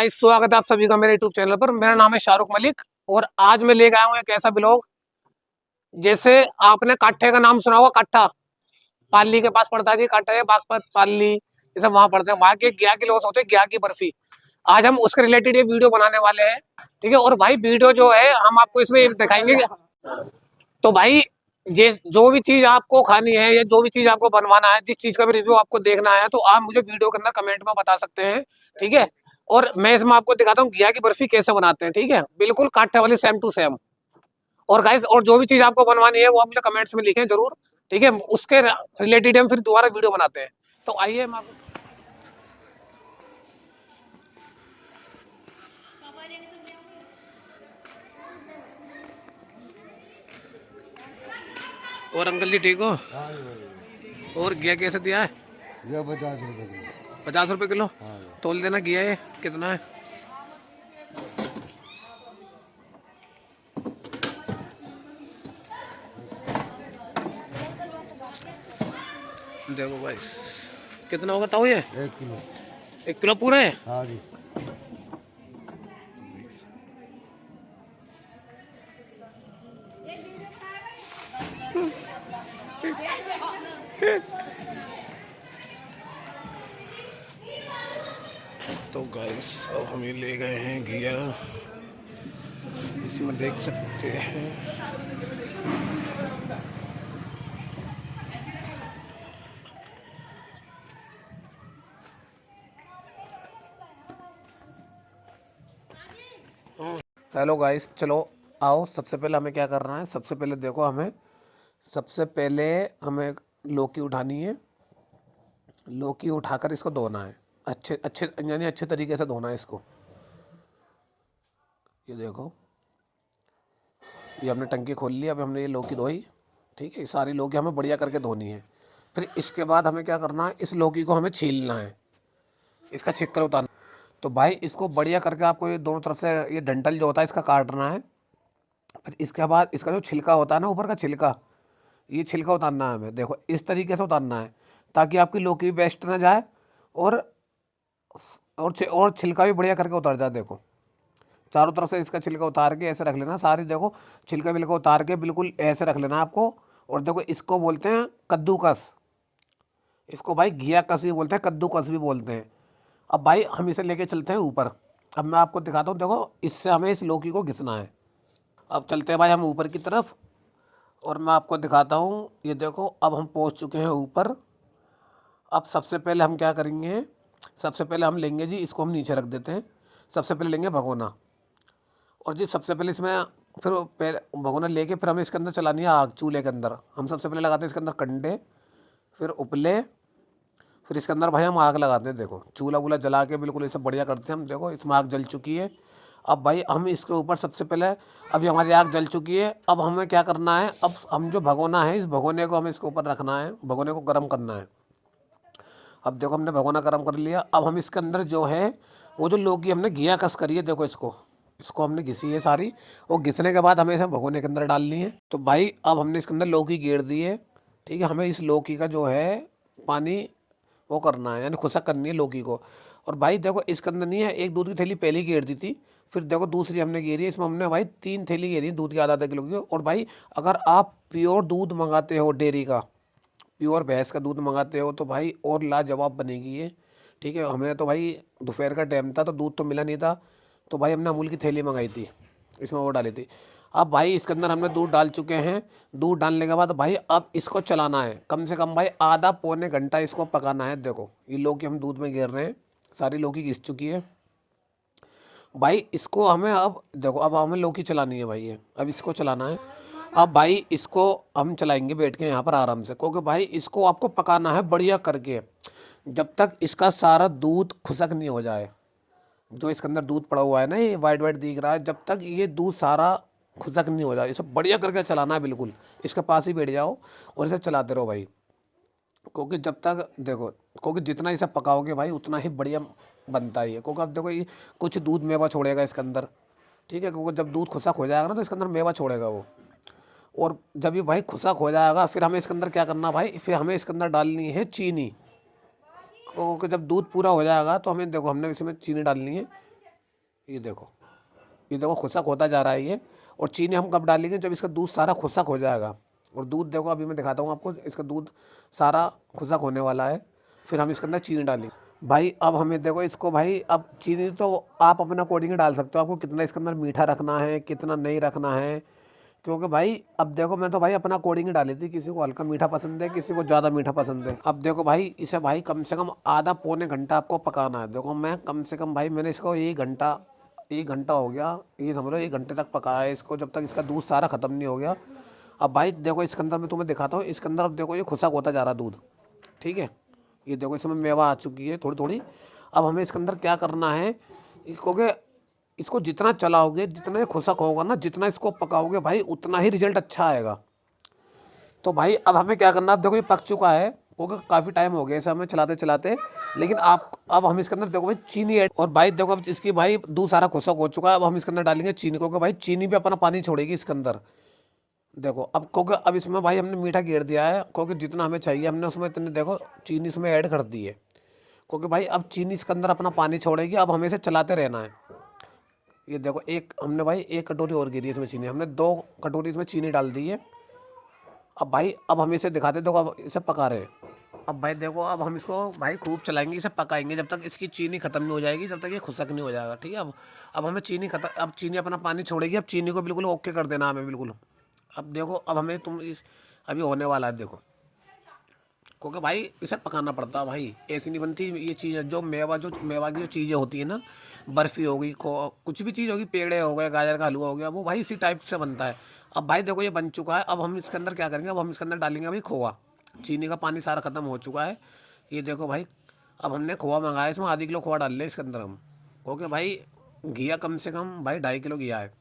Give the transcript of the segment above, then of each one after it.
Guys, स्वागत है आप सभी का मेरे यूट्यूब चैनल पर। मेरा नाम है शाहरुख मलिक और आज मैं लेकर आया हूँ एक ऐसा ब्लॉग। जैसे आपने काठे का नाम सुना होगा, काठा पाली के पास पड़ता है जी। काठा है बागपत पाली, ये सब वहां पड़ते हैं। वहां के गया के लोग होते हैं, गया की बर्फी। आज हम उसके रिलेटेड ये वीडियो बनाने वाले हैं, ठीक है। और भाई वीडियो जो है हम आपको इसमें दिखाएंगे। तो भाई ये जो भी चीज आपको खानी है या जो भी चीज आपको बनवाना है, जिस चीज का भी रिव्यू आपको देखना है, तो आप मुझे वीडियो के अंदर कमेंट में बता सकते हैं, ठीक है। और मैं इसमें आपको दिखाता हूँ घिया की बर्फी कैसे बनाते हैं, ठीक है, बिल्कुल काठे वाली सेम टू सेम। और गाइस, और जो भी चीज आपको बनवानी है वो आप मुझे कमेंट्स में लिखें जरूर, ठीक है। उसके रिलेटेड हम फिर दोबारा वीडियो बनाते हैं। तो आइए हम आपको। और अंकल जी ठीक हो? हाँ जी भाई। और घिया कैसे दिया है? ये 50 रुपये किलो। 50 रुपए किलो। हाँ जी। तोल देना घिया, ये कितना है? देखो भाई कितना होगा ताऊ ये? 1 किलो। 1 किलो पूरा है। हाँ जी। तो गाइस अब हम ये ले गए हैं घिया, इसमें देख सकते हैं। हेलो गाइस, चलो आओ। सबसे पहले हमें क्या करना है? सबसे पहले देखो, हमें लौकी उठानी है। लौकी उठाकर इसको धोना है, अच्छे अच्छे यानी अच्छे तरीके से धोना है इसको। ये देखो, ये हमने टंकी खोल ली। अब हमने ये लौकी धोई, ठीक है। सारी लौकी हमें बढ़िया करके धोनी है। फिर इसके बाद हमें क्या करना है? इस लौकी को हमें छीलना है, इसका छिक्कर उतारना। तो भाई इसको बढ़िया करके आपको ये दोनों तरफ से ये डंठल जो होता है इसका काटना है। फिर इसके बाद इसका जो छिलका होता है ना, ऊपर का छिलका, ये छिलका उतारना है हमें। देखो इस तरीके से उतारना है ताकि आपकी लौकी भी वेस्ट ना जाए और और छिलका भी बढ़िया करके उतर जाए। देखो चारों तरफ से इसका छिलका उतार के ऐसे रख लेना सारी। देखो छिलका विलका उतार के बिल्कुल ऐसे रख लेना आपको। और देखो इसको बोलते हैं कद्दूकस। इसको भाई घिया कस भी बोलते हैं, कद्दूकस भी बोलते हैं। अब भाई हम इसे लेके चलते हैं ऊपर। अब मैं आपको दिखाता हूँ। देखो इससे हमें इस लौकी को घिसना है। अब चलते हैं भाई हम ऊपर की तरफ और मैं आपको दिखाता हूँ। ये देखो अब हम पहुँच चुके हैं ऊपर। अब सबसे पहले हम क्या करेंगे? सबसे पहले हम लेंगे जी, इसको हम नीचे रख देते हैं। सबसे पहले लेंगे भगोना। और जी सबसे पहले इसमें फिर भगोना लेके फिर हमें इसके अंदर चलानी है आग। चूल्हे के अंदर हम सबसे पहले लगाते हैं इसके अंदर कंडे, फिर उपले, फिर इसके अंदर भाई हम आग लगाते हैं। देखो चूल्हा वूल्हा जला के बिल्कुल इसे बढ़िया करते हैं हम। देखो इसमें आग जल चुकी है। अब भाई हम इसके ऊपर सबसे पहले, अभी हमारी आग जल चुकी है। अब हमें क्या करना है? अब हम जो भगोना है, इस भगोने को हमें इसके ऊपर रखना है, भगोने को गर्म करना है। अब देखो हमने भगोना गर्म कर लिया। अब हम इसके अंदर जो है वो जो लौकी हमने घिया कस करी है, देखो इसको इसको हमने घिसी है सारी। और घिसने के बाद हमें इसे भगोने के अंदर डालनी है। तो भाई अब हमने इसके अंदर लौकी गेर दी है, ठीक है। हमें इस लौकी का जो है पानी वो करना है, यानी खुशक करनी है लौकी को। और भाई देखो इसके अंदर नहीं है, एक दूध की थैली पहले ही गेर दी थी, फिर देखो दूसरी हमने गेरी है। इसमें हमने भाई 3 थैली गेरी है दूध की, आधा किलो की। और भाई अगर आप प्योर दूध मंगाते हो, डेयरी का प्योर भैंस का दूध मंगाते हो, तो भाई और लाजवाब बनेगी ये, ठीक है। हमने तो भाई दोपहर का टाइम था तो दूध तो मिला नहीं था, तो भाई हमने अमूल की थैली मंगाई थी, इसमें वो डाली थी। अब भाई इसके अंदर हमने दूध डाल चुके हैं। दूध डालने के बाद भाई अब इसको चलाना है, कम से कम भाई आधा पौने घंटा इसको पकाना है। देखो ये लौकी हम दूध में गिर रहे हैं, सारी लौकी घिस चुकी है भाई। इसको हमें अब देखो, अब हमें लौकी चलानी है भाई, ये अब इसको चलाना है। अब भाई इसको हम चलाएंगे बैठ के यहाँ पर आराम से, क्योंकि भाई इसको आपको पकाना है बढ़िया करके, जब तक इसका सारा दूध खुशक नहीं हो जाए। जो इसके अंदर दूध पड़ा हुआ है ना, ये वाइट वाइट दिख रहा है, जब तक ये दूध सारा खुशक नहीं हो जाए, इसे बढ़िया करके चलाना है। बिल्कुल इसके पास ही बैठ जाओ और इसे चलाते रहो भाई। क्योंकि जब तक देखो, क्योंकि जितना इसे पकाओगे भाई उतना ही बढ़िया बनता है ये। क्योंकि अब देखो ये कुछ दूध मेवा छोड़ेगा इसके अंदर, ठीक है। क्योंकि जब दूध खुशक हो जाएगा ना तो इसके अंदर मेवा छोड़ेगा वो। और जब ये भाई खुशक हो जाएगा फिर हमें इसके अंदर क्या करना भाई? फिर हमें इसके अंदर डालनी है चीनी। क्योंकि जब दूध पूरा हो जाएगा तो हमें देखो, हमने इसमें चीनी डालनी है। ये देखो खुशक होता जा रहा है ये। और चीनी हम कब डालेंगे, जब इसका दूध सारा खुशक हो जाएगा। और दूध देखो अभी मैं दिखाता हूँ आपको, इसका दूध सारा खुशक होने वाला है, फिर हम इसके अंदर चीनी डालेंगे। भाई अब हमें देखो इसको, भाई अब चीनी तो आप अपना अकॉर्डिंग डाल सकते हो, आपको कितना इसके अंदर मीठा रखना है कितना नहीं रखना है। क्योंकि भाई अब देखो मैं तो भाई अपना अकॉर्डिंग ही डाली थी, किसी को हल्का मीठा पसंद है किसी को ज़्यादा मीठा पसंद है। अब देखो भाई इसे भाई कम से कम आधा पौने घंटा आपको पकाना है। देखो मैं कम से कम भाई मैंने इसको 1 घंटा हो गया, ये समझ लो 1 घंटे तक पकाया है इसको, जब तक इसका दूध सारा ख़त्म नहीं हो गया। अब भाई देखो इसके अंदर मैं तुम्हें दिखाता हूँ, इसके अंदर अब देखो ये खुशक होता जा रहा दूध, ठीक है। ये देखो इसमें मेवा आ चुकी है थोड़ी थोड़ी। अब हमें इसके अंदर क्या करना है, क्योंकि इसको जितना चलाओगे जितना ये खुशक होगा ना, जितना इसको पकाओगे भाई उतना ही रिजल्ट अच्छा आएगा। तो भाई अब हमें क्या करना है, अब देखो ये पक चुका है क्योंकि काफ़ी टाइम हो गया इसे हमें चलाते चलाते। लेकिन आप अब हम इसके अंदर देखो भाई चीनी ऐड, और भाई देखो अब इसकी भाई दूध सारा खुशक हो चुका है। अब हम इसके अंदर डालेंगे चीनी, क्योंकि भाई चीनी भी अपना पानी छोड़ेगी इसके अंदर। देखो अब क्योंकि अब इसमें भाई हमने मीठा घेर दिया है, क्योंकि जितना हमें चाहिए हमने उसमें इतने देखो चीनी इसमें ऐड कर दी है। क्योंकि भाई अब चीनी इसके अंदर अपना पानी छोड़ेगी, अब हमें इसे चलाते रहना है। ये देखो एक हमने भाई 1 कटोरी और गिरी है इसमें चीनी, हमने 2 कटोरी इसमें चीनी डाल दी है। अब भाई अब हम इसे दिखाते, देखो अब इसे पका रहे हैं। अब भाई देखो अब हम इसको भाई खूब चलाएंगे, इसे पकाएंगे जब तक इसकी चीनी ख़त्म नहीं हो जाएगी, जब तक ये खुशक नहीं हो जाएगा, ठीक है। अब हमें चीनी खत्म, अब चीनी अपना पानी छोड़ेगी, अब चीनी को बिल्कुल ओके कर देना हमें बिल्कुल। अब देखो अब हमें तुम इस अभी होने वाला है देखो, क्योंकि भाई इसे पकाना पड़ता है भाई, ऐसी नहीं बनती ये चीज़। जो मेवा की जो चीज़ें होती है ना, बर्फ़ी हो गई, कुछ भी चीज़ होगी, पेड़े हो गए, गाजर का हलवा हो गया, वो भाई इसी टाइप से बनता है। अब भाई देखो ये बन चुका है। अब हम इसके अंदर क्या करेंगे, अब हम इसके अंदर डालेंगे भाई खोआ। चीनी का पानी सारा ख़त्म हो चुका है। ये देखो भाई अब हमने खोआ मंगाया, इसमें आधी किलो खोआ डाल लें इसके अंदर हम, क्योंकि भाई घिया कम से कम भाई 2.5 किलो घिया है।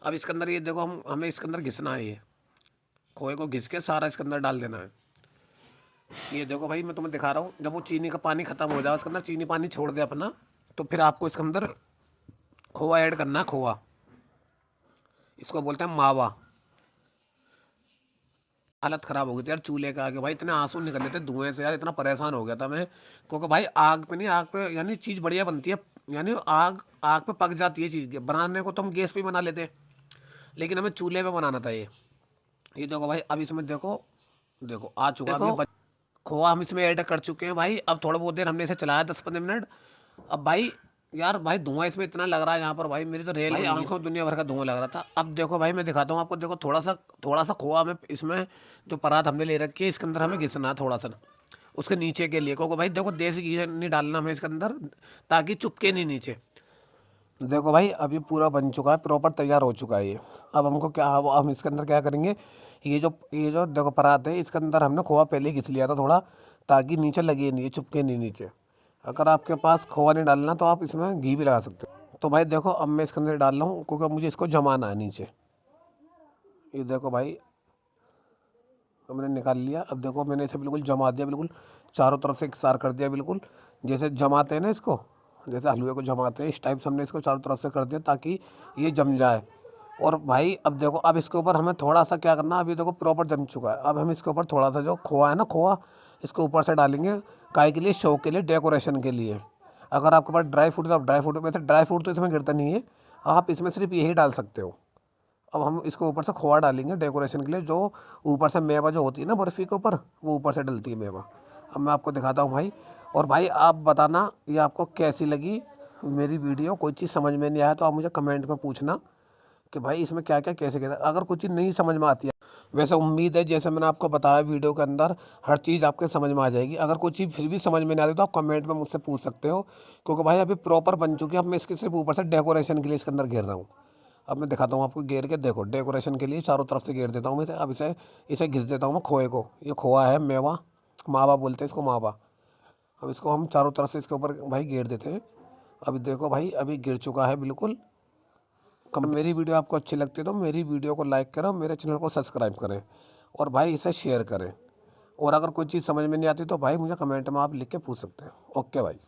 अब इसके अंदर ये देखो हमें इसके अंदर घिसना है, ये खोए को घिस के सारा इसके अंदर डाल देना है। ये देखो भाई मैं तुम्हें दिखा रहा हूँ, जब वो चीनी का पानी ख़त्म हो जाए, उसके अंदर चीनी पानी छोड़ दे अपना, तो फिर आपको इसके अंदर खोआ ऐड करना है। खोआ इसको बोलते हैं मावा। हालत ख़राब हो गई थी यार चूल्हे के आगे, भाई इतने आंसू निकल रहे थे धुएं से यार, इतना परेशान हो गया था मैं। क्योंकि भाई आग पे नहीं, आग पे यानी चीज़ बढ़िया बनती है, यानी आग आग पे पक जाती है चीज़। बनाने को तो हम गैस पे बना लेते, लेकिन हमें चूल्हे पे बनाना था ये देखो भाई अब इसमें देखो देखो आ चुका है खोआ, हम इसमें ऐड कर चुके हैं भाई। अब थोड़ा बहुत देर हमने इसे चलाया 10-15 मिनट। अब भाई यार भाई धुआं इसमें इतना लग रहा है यहाँ पर भाई, मेरी तो रेल भाई आंखों दुनिया भर का धुआं लग रहा था। अब देखो भाई मैं दिखाता हूँ आपको, देखो थोड़ा सा खोआ हमें इसमें जो परात हमने ले रखी है इसके अंदर हमें घिसना है थोड़ा सा उसके नीचे के लिए, क्योंकि भाई देखो देसी घी नहीं डालना हमें इसके अंदर, ताकि चुपके नहीं नीचे। देखो भाई अब ये पूरा बन चुका है, प्रॉपर तैयार हो चुका है ये। अब हमको क्या, अब हम इसके अंदर क्या करेंगे, ये जो देखो परात है इसके अंदर हमने खोआ पहले ही घिस लिया था थोड़ा, ताकि नीचे लगे नहीं, चुपके नहीं नीचे। अगर आपके पास खोआ नहीं डालना तो आप इसमें घी भी लगा सकते हो। तो भाई देखो अब मैं इसके अंदर डाल रहा हूँ, क्योंकि मुझे इसको जमाना है नीचे। ये देखो भाई हमने निकाल लिया। अब देखो मैंने इसे बिल्कुल जमा दिया, बिल्कुल चारों तरफ से इकसार कर दिया, बिल्कुल जैसे जमाते हैं ना इसको, जैसे हलवे को जमाते हैं इस टाइप से हमने इसको चारों तरफ से कर दिया, ताकि ये जम जाए। और भाई अब देखो अब इसके ऊपर हमें थोड़ा सा क्या करना है, अभी देखो प्रॉपर जम चुका है। अब हम इसके ऊपर थोड़ा सा जो खोआ है ना, खोआ इसके ऊपर से डालेंगे, काय के लिए, शो के लिए, डेकोरेशन के लिए। अगर आपके पास ड्राई फ्रूट तो आप ड्राई फ्रूट, वैसे ड्राई फ्रूट तो इसमें गिरता नहीं है, आप इसमें सिर्फ यही डाल सकते हो। अब हम इसको ऊपर से खोआ डालेंगे डेकोरेशन के लिए, जो ऊपर से मेवा जो होती है ना बर्फ़ी के ऊपर, वो ऊपर से डलती है मेवा। अब मैं आपको दिखाता हूँ भाई, और भाई आप बताना ये आपको कैसी लगी मेरी वीडियो। कोई चीज़ समझ में नहीं आया तो आप मुझे कमेंट में पूछना कि भाई इसमें क्या क्या कैसे कैसे, अगर कुछ चीज़ नहीं समझ में आती है, वैसे उम्मीद है जैसे मैंने आपको बताया वीडियो के अंदर हर चीज़ आपके समझ में आ जाएगी। अगर कोई चीज़ फिर भी समझ में नहीं आती तो आप कमेंट में मुझसे पूछ सकते हो, क्योंकि भाई अभी प्रॉपर बन चुकी है। अब मैं इसके सिर्फ ऊपर से डेकोरेशन के लिए इसके अंदर घेर रहा हूँ। अब मैं दिखाता हूँ आपको घेर के, देखो डेकोरेशन के लिए चारों तरफ से घेर देता हूँ मैं इसे। अब इसे घिस देता हूँ मैं खोए को, ये खोआ है मेवा, मावा बोलते हैं इसको, मावा। अब इसको हम चारों तरफ से इसके ऊपर भाई घेर देते हैं। अभी देखो भाई अभी गिर चुका है बिल्कुल। मेरी वीडियो आपको अच्छी लगती है तो मेरी वीडियो को लाइक करें, मेरे चैनल को सब्सक्राइब करें, और भाई इसे शेयर करें। और अगर कोई चीज़ समझ में नहीं आती तो भाई मुझे कमेंट में आप लिख के पूछ सकते हैं। ओके भाई।